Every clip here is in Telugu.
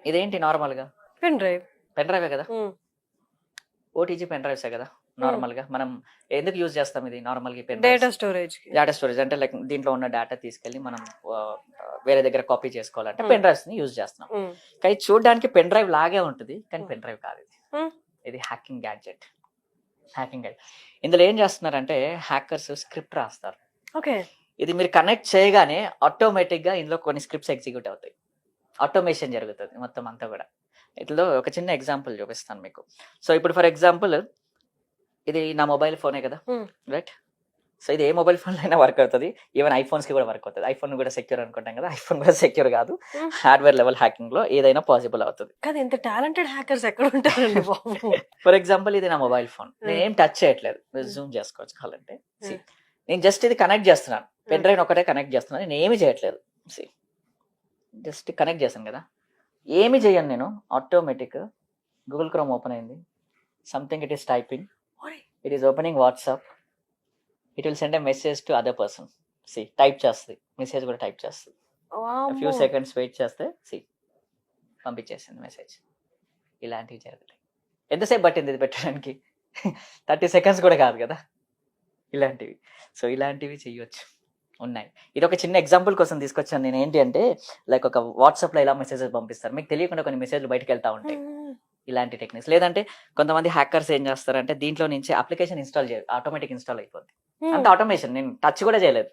ఇదేంటి నార్మల్గా పెన్ డ్రైవ్. పెన్ డ్రైవే కదా, ఓటీజీ పెన్ డ్రైవ్సే కదా నార్మల్గా. మనం ఎందుకు యూజ్ చేస్తాం ఇది నార్మల్గా pen data drives? Storage. Data storage అంటే లైక్ దీంట్లో ఉన్న డేటా తీసుకెళ్ళి మనం ఆ, వేరే దగ్గర కాపీ చేసుకోవాలంటే Hmm. పెన్ డ్రైవ్స్ ని యూజ్ చేస్తున్నాం. కానీ చూడడానికి పెన్ డ్రైవ్ లాగే ఉంటుంది, కానీ పెన్ డ్రైవ్ కాదు ఇది. ఇది హ్యాకింగ్ గ్యాడ్జెట్. ఇందులో ఏం చేస్తున్నారంటే హ్యాకర్స్ స్క్రిప్ట్ రాస్తారు. ఓకే. ఇది మీరు కనెక్ట్ చేయగానే ఆటోమేటిక్ గా ఇందులో కొన్ని స్క్రిప్ట్స్ ఎగ్జిక్యూట్ అవుతాయి, ఆటోమేషన్ జరుగుతుంది మొత్తం అంతా కూడా. ఇందులో ఒక చిన్న ఎగ్జాంపుల్ చూపిస్తాను మీకు. సో ఇప్పుడు ఫర్ ఎగ్జాంపుల్ ఇది నా మొబైల్ ఫోనే కదా, రైట్? సో ఇది ఏ మొబైల్ ఫోన్ అయినా వర్క్ అవుతుంది, ఈవెన్ ఐఫోన్స్ కి కూడా వర్క్ అవుతుంది. ఐఫోన్ కూడా సెక్యూర్ అనుకుంటాం కదా, ఐఫోన్ కూడా సెక్యూర్ కాదు. హార్డ్వేర్ లెవెల్ హ్యాకింగ్ లో ఏదైనా పాసిబుల్ అవుతుంది. కానీ ఇంత టాలెంటెడ్ హ్యాకర్స్ ఎక్కడ ఉంటారండి బాబు? ఫర్ ఎగ్జాంపుల్ ఇది నా మొబైల్ ఫోన్, నేను ఏం టచ్ చేయట్లేదు, జూమ్ చేసుకోవచ్చు కావాలంటే. నేను జస్ట్ ఇది కనెక్ట్ చేస్తున్నాను, పెన్ డ్రైవ్ ఒకటే కనెక్ట్ చేస్తున్నాను, నేను ఏమి చేయట్లేదు. జస్ట్ కనెక్ట్ చేశాను కదా, ఏమి చేయను నేను. ఆటోమేటిక్ గూగుల్ క్రోమ్ ఓపెన్ అయింది, something it is typing, it is opening WhatsApp, it will send a message to other person. Type చేస్తుంది, మెసేజ్ కూడా టైప్ చేస్తుంది. ఫ్యూ సెకండ్స్ వెయిట్ చేస్తే పంపించేసింది మెసేజ్. ఇలాంటివి జరుగుతాయి. ఎంతసేపు పట్టింది ఇది పెట్టడానికి? 30 seconds కూడా కాదు కదా ఇలాంటివి. సో ఇలాంటివి చెయ్యొచ్చు, ఉన్నాయి. ఇది ఒక చిన్న ఎగ్జాంపుల్ కోసం తీసుకొచ్చాను నేను. ఏంటి అంటే లైక్ ఒక వాట్సాప్లో ఇలా మెసేజెస్ పంపిస్తారు, మీకు తెలియకుండా కొన్ని మెసేజ్లు బయటకు వెళ్తా ఉంటాయి. ఇలాంటి టెక్నిక్స్. లేదంటే కొంతమంది హ్యాకర్స్ ఏం చేస్తారంటే దీంట్లో నుంచి అప్లికేషన్ ఇన్స్టాల్ చేయాలి, ఆటోమేటిక్ ఇన్స్టాల్ అయిపోద్ది. అంత ఆటోమేషన్, నేను టచ్ కూడా చేయలేదు,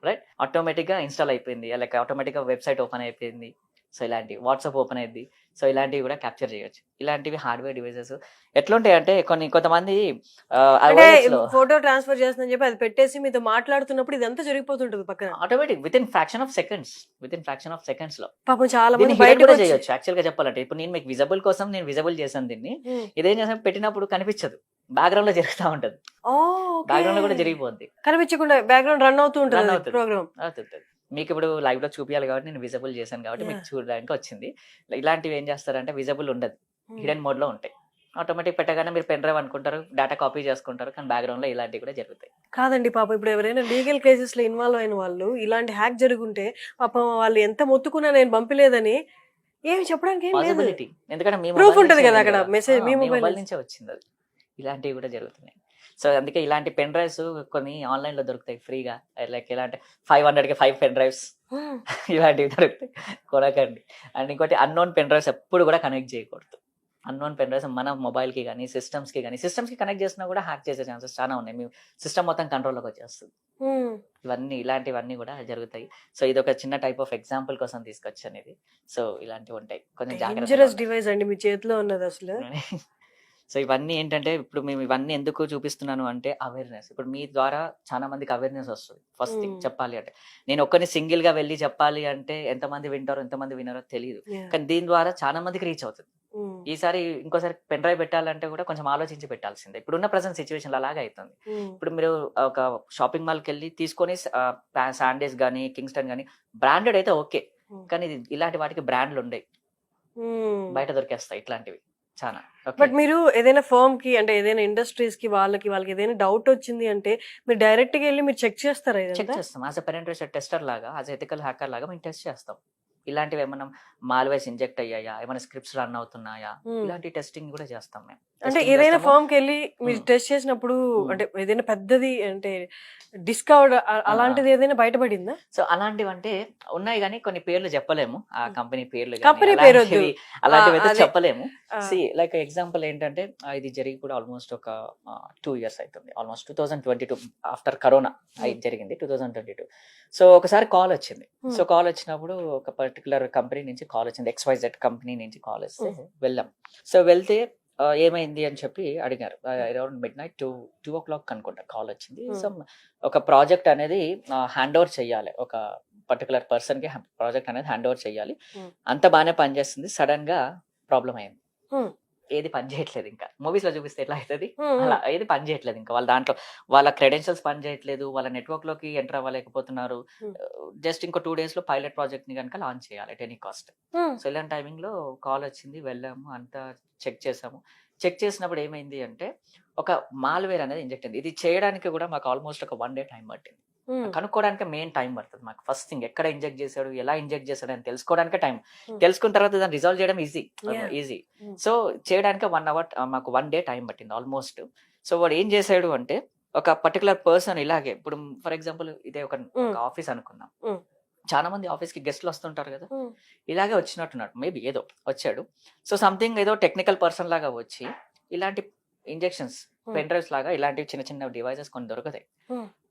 రైట్? ఆటోమేటిక్ గా ఇన్స్టాల్ అయిపోయింది, లైక్ ఆటోమేటిక్ గా వెబ్సైట్ ఓపెన్ అయిపోయింది. సో ఇలాంటివి వాట్సాప్ ఓపెన్ అయింది. సో ఇలాంటివి కూడా క్యాప్చర్ చేయొచ్చు. ఇలాంటివి హార్డ్వేర్ డివైసెస్ ఎట్లుంటాయి అంటే కొంతమంది ఫోటో ట్రాన్స్ఫర్ చేస్తుందని చెప్పి అది పెట్టేసి మీతో మాట్లాడుతున్నప్పుడు ఇదంతా జరిగిపోతుంటది పక్కన. Automatic with in fraction of seconds లో. పాపం చాలా దీన్ని మంది hidden బయటకు కూడా వచ్చి- చేయొచ్చు యాక్చువల్ గా చెప్పాలంటే. ఇప్పుడు నేను మీకు విజబుల్ కోసం నేను విజబుల్ చేశాను దీన్ని. ఇదేం చేసాను, పెట్టినప్పుడు కనిపించదు, బ్యాక్గ్రౌండ్ లో జరుగుతూ ఉంటది, ఓ, బ్యాక్గ్రౌండ్ లో కూడా జరిగిపోద్ది, కనిపించకుండా బ్యాక్గ్రౌండ్ రన్ అవుతూ Run ఉంటుంది అవుతుంది. ప్రోగ్రామ్. అవుతుంది. మీకు ఇప్పుడు లైవ్ లో చూపించాలి కాబట్టి నేను విజబుల్ చేశాను కాబట్టి మీకు చూడడానికి వచ్చింది. ఇలాంటివి ఏం చేస్తారంటే విజబుల్ ఉండదు, హిడెన్ మోడ్ లో ఉంటాయి. ఆటోమేటిక్ పెట్టగానే మీరు పెన్ డ్రైవ్ అనుకుంటారు, డేటా కాపీ చేసుకుంటారు, కానీ బ్యాక్గ్రౌండ్ లో ఇలాంటివి కూడా జరుగుతాయి. కాదండి పాపం, ఇప్పుడు ఎవరైనా లీగల్ కేసెస్ లో ఇన్వాల్వ్ అయిన వాళ్ళు ఇలాంటి హ్యాక్ జరుగుంటే పాపం వాళ్ళు ఎంత మొత్తుకున్నా నేను పంపలేదని ఏమి చెప్పడానికి ఏం లేదు. పాసిబిలిటీ, ఎందుకంటే మీ Proof mobile ఉంటది నుంచే కదా ఉంది అక్కడ, కదా. message మీ మీ mobile మొబైల్ నుంచి. నుంచే వచ్చింది అది. ఇలాంటివి కూడా జరుగుతున్నాయి. సో అందుకే ఇలాంటి పెన్ డ్రైవ్స్ కొన్ని ఆన్లైన్ లో దొరుకుతాయి ఫ్రీగా, లైక్ ఇలాంటి 500 కి 5 పెన్ డ్రైవ్స్ ఇలాంటివి దొరుకుతాయి, కొనకండి. అండ్ ఇంకోటి అన్నోన్ పెన్ డ్రైవ్స్ ఎప్పుడు కూడా కనెక్ట్ చేయకూడదు. అన్నోన్ పెన్ డ్రైవ్స్ మన మొబైల్ కి కానీ సిస్టమ్స్ కి కనెక్ట్ చేసినా కూడా హ్యాక్ చేసే ఛాన్సెస్ చాలా ఉన్నాయి. మీ సిస్టమ్ మొత్తం కంట్రోల్లోకి వచ్చేస్తుంది. ఇలాంటివన్నీ కూడా జరుగుతాయి. సో ఇది ఒక చిన్న టైప్ ఆఫ్ ఎగ్జాంపుల్ కోసం తీసుకొచ్చాను ఇది. సో ఇలాంటివి ఉంటాయి, కొంచెం జాగ్రత్తగా డేంజరస్ డివైస్ అండి మీ చేతిలో ఉన్నది అసలు. సో ఇవన్నీ ఏంటంటే ఇప్పుడు మేము ఇవన్నీ ఎందుకు చూపిస్తున్నాను అంటే అవేర్నెస్. ఇప్పుడు మీ ద్వారా చాలా మందికి అవేర్నెస్ వస్తుంది. ఫస్ట్ థింగ్ చెప్పాలి అంటే, నేను ఒక్కరిని సింగిల్ గా వెళ్ళి చెప్పాలి అంటే ఎంతమంది వింటారో ఎంతమంది వినారో తెలియదు, కానీ దీని ద్వారా చాలా మందికి రీచ్ అవుతుంది. ఈసారి ఇంకోసారి పెన్ డ్రైవ్ పెట్టాలంటే కూడా కొంచెం ఆలోచించి పెట్టాల్సిందే. ఇప్పుడున్న ప్రజెంట్ సిచ్యువేషన్ అలాగే అవుతుంది. ఇప్పుడు మీరు ఒక షాపింగ్ మాల్కి వెళ్ళి తీసుకొని శాండీస్ కానీ కింగ్స్టన్ కానీ బ్రాండెడ్ అయితే ఓకే, కానీ ఇలాంటి వాటికి బ్రాండ్లు ఉండయి, బయట దొరికేస్తాయి ఇట్లాంటివి చాలా. బట్ మీరు ఏదైనా ఫర్మ్ కి అంటే ఏదైనా ఇండస్ట్రీస్ కి వాళ్ళకి ఏదైనా డౌట్ వచ్చింది అంటే మీరు డైరెక్ట్ గా వెళ్ళి మీరు చెక్ చేస్తారా? చెక్ చేస్తాం, యాజ్ అ పెనెట్రేషన్ టెస్టర్ లాగా, యాజ్ ఎథికల్ హ్యాకర్ లాగా మేము టెస్ట్ చేస్తాం. ఇలాంటివి ఏమన్నా మాల్వేస్ ఇంజెక్ట్ అయ్యాయా, ఏమైనా స్క్రిప్ట్స్ రన్ అవుతున్నాయా, ఇలాంటి టెస్టింగ్ కూడా చేస్తాం మేము. అంటే ఏదైనా ఫర్మ్ కి వెళ్ళి మీరు టెస్ట్ చేసినప్పుడు అంటే ఏదైనా పెద్దది అంటే డిస్కవర్డ్ అలాంటిది ఏదైనా బయటపడిందా? సో అలాంటివి అంటే ఉన్నాయి, కానీ కొన్ని పేర్లు చెప్పలేము, ఆ కంపెనీ పేర్లు కంపెనీ పేరు అలాంటివి అయితే చెప్పలేము. లైక్ ఎగ్జాంపుల్ ఏంటంటే ఇది జరిగి కూడా ఆల్మోస్ట్ ఒక 2 years అవుతుంది, ఆల్మోస్ట్ 2022 ఆఫ్టర్ కరోనా జరిగింది 2022. సో ఒకసారి కాల్ వచ్చింది. సో కాల్ వచ్చినప్పుడు ఒక పర్టికులర్ కంపెనీ నుంచి కాల్ వచ్చింది, XYZ కంపెనీ నుంచి కాల్ వస్తే వెళ్ళాం. సో వెళ్తే ఏమైంది అని చెప్పి అడిగారు. అరౌండ్ midnight 2 o'clock అనుకుంటా కాల్ వచ్చింది. సో ఒక ప్రాజెక్ట్ అనేది హ్యాండ్ ఓవర్ చెయ్యాలి, ఒక పర్టికులర్ పర్సన్ కి ప్రాజెక్ట్ అనేది హ్యాండ్ ఓవర్ చెయ్యాలి. అంత బాగానే పనిచేస్తుంది, సడన్ గా ప్రాబ్లం అయింది. ఏది పని చేయట్లేదు, ఇంకా మూవీస్ లో చూపిస్తే ఎట్లా అవుతుంది అలా ఏది పని చేయట్లేదు. ఇంకా వాళ్ళ దాంట్లో వాళ్ళ క్రెడెన్షియల్స్ పని చేయట్లేదు, వాళ్ళ నెట్వర్క్ లోకి ఎంటర్ అవ్వలేకపోతున్నారు. జస్ట్ ఇంకో 2 days లో పైలట్ ప్రాజెక్ట్ ని కనుక లాంచ్ చేయాలి at any cost. సో ఇలాంటి టైమింగ్ లో కాల్ వచ్చింది, వెళ్ళాము, అంతా చెక్ చేసాము. చెక్ చేసినప్పుడు ఏమైంది అంటే ఒక మాల్వేర్ అనేది ఇంజెక్ట్ అయింది. ఇది చేయడానికి కూడా మాకు ఆల్మోస్ట్ ఒక 1 day టైం పట్టింది. కనుక్కోవడానికి మెయిన్ టైం పడుతుంది మాకు. ఫస్ట్ థింగ్ ఎక్కడ ఇంజెక్ట్ చేశాడు, ఎలా ఇంజెక్ట్ చేశాడు అని తెలుసుకోవడానికి టైం. తెలుసుకున్న తర్వాత దాన్ని రిజాల్వ్ చేయడం ఈజీ. సో చేయడానికి 1 hour మాకు 1 day టైం పట్టింది ఆల్మోస్ట్. సో వాడు ఏం చేశాడు అంటే, ఒక పర్టికులర్ పర్సన్ ఇలాగే, ఇప్పుడు ఫర్ ఎగ్జాంపుల్ ఇదే ఒక ఆఫీస్ అనుకుందాం. చాలా మంది ఆఫీస్ కి గెస్ట్లు వస్తుంటారు కదా, ఇలాగే వచ్చినట్టున్నాడు. మేబీ ఏదో వచ్చాడు. సో సంథింగ్ ఏదో టెక్నికల్ పర్సన్ లాగా వచ్చి ఇలాంటి ఇంజెక్షన్స్, పెన్ డ్రైవ్స్ లాగా ఇలాంటివి చిన్న చిన్న డివైసెస్ కొన్ని దొరుకుతాయి,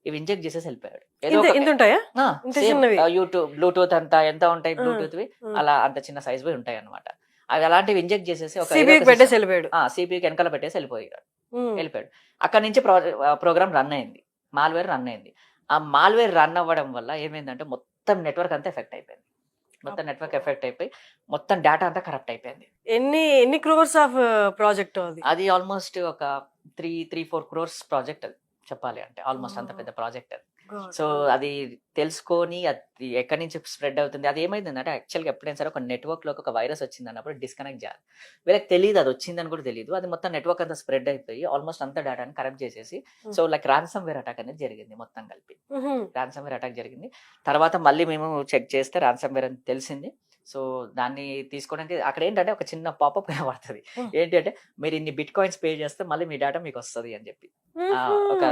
ఇవి ఇంజెక్ట్ చేసేసి వెళ్ళిపోయాడు. ఏదో యూట్యూబ్ బ్లూటూత్ అంతా ఎంత ఉంటాయి, బ్లూటూత్ అలా అంత చిన్న సైజ్ పోయి ఉంటాయి అనమాట. అవి అలాంటివి ఇంజెక్ట్ చేసేసి ఒక సిపికి వెనకాల పెట్టేసి వెళ్ళిపోయాడు. అక్కడ నుంచి ప్రోగ్రామ్ రన్ అయింది, మాల్వేర్ రన్ అయింది. ఆ మాల్వేర్ రన్ అవ్వడం వల్ల ఏమైందంటే మొత్తం నెట్వర్క్ అంతా ఎఫెక్ట్ అయిపోయింది. మొత్తం నెట్వర్క్ ఎఫెక్ట్ అయిపోయి మొత్తం డేటా అంతా కరప్ట్ అయిపోయింది. ఎన్ని క్రోర్స్ ఆఫ్ ప్రాజెక్ట్ అది ఆల్మోస్ట్ ఒక 3-4 crores ప్రాజెక్ట్ అది చెప్పాలి అంటే. ఆల్మోస్ట్ అంత పెద్ద ప్రాజెక్ట్ అది. సో అది తెలుసుకొని అది ఎక్కడి నుంచి స్ప్రెడ్ అవుతుంది, అది ఏమైందంటే యాక్చువల్గా ఎప్పుడైనా సరే ఒక నెట్వర్క్ లోకి ఒక వైరస్ వచ్చింది అన్నప్పుడు డిస్కనెక్ట్ చేయాలి. వీళ్ళకి తెలియదు అది వచ్చిందని కూడా తెలియదు. అది మొత్తం నెట్వర్క్ అంతా స్ప్రెడ్ అయిపోయి ఆల్మోస్ట్ అంత డేటాని కరప్ట్ చేసేసి, so like ransomware attack అనేది జరిగింది. మొత్తం కలిపి రాన్సమ్ వేర్ అటాక్ జరిగింది. తర్వాత మళ్ళీ మేము చెక్ చేస్తే రాన్సమ్ వేర్ అని తెలిసింది. సో దాన్ని తీసుకోవడానికి అక్కడ ఏంటంటే ఒక చిన్న పాపప్ కనబడుతుంది. ఏంటి అంటే, మీరు ఇన్ని బిట్ కాయిన్స్ పే చేస్తే మళ్ళీ మీ డేటా మీకు వస్తుంది అని చెప్పి ఒక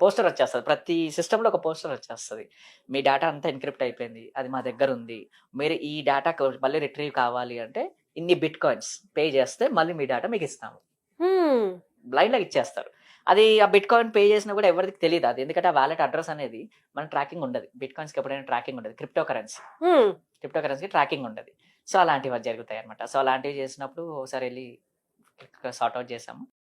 పోస్టర్ వచ్చేస్తుంది. ప్రతి సిస్టమ్ లో ఒక పోస్టర్ వచ్చేస్తుంది. మీ డేటా అంతా ఎన్క్రిప్ట్ అయిపోయింది, అది మా దగ్గర ఉంది, మీరు ఈ డేటా మళ్ళీ రిట్రీవ్ కావాలి అంటే ఇన్ని బిట్ కాయిన్స్ పే చేస్తే మళ్ళీ మీ డేటా మీకు ఇస్తాము. బ్లైండ్ గా ఇచ్చేస్తారు. అది ఆ బిట్ కాయిన్ పే చేసినా కూడా ఎవరికి తెలియదు అది, ఎందుకంటే ఆ వాలెట్ అడ్రస్ అనేది మన ట్రాకింగ్ ఉండదు. బిట్ కాయిన్స్ కి ఎప్పుడైనా ట్రాకింగ్ ఉండదు. క్రిప్టో కరెన్సీకి ట్రాకింగ్ ఉండదు. సో అలాంటివి జరుగుతాయి అనమాట. సో అలాంటివి చేసినప్పుడు ఒకసారి వెళ్ళి సార్ట్ అవుట్ చేసాము.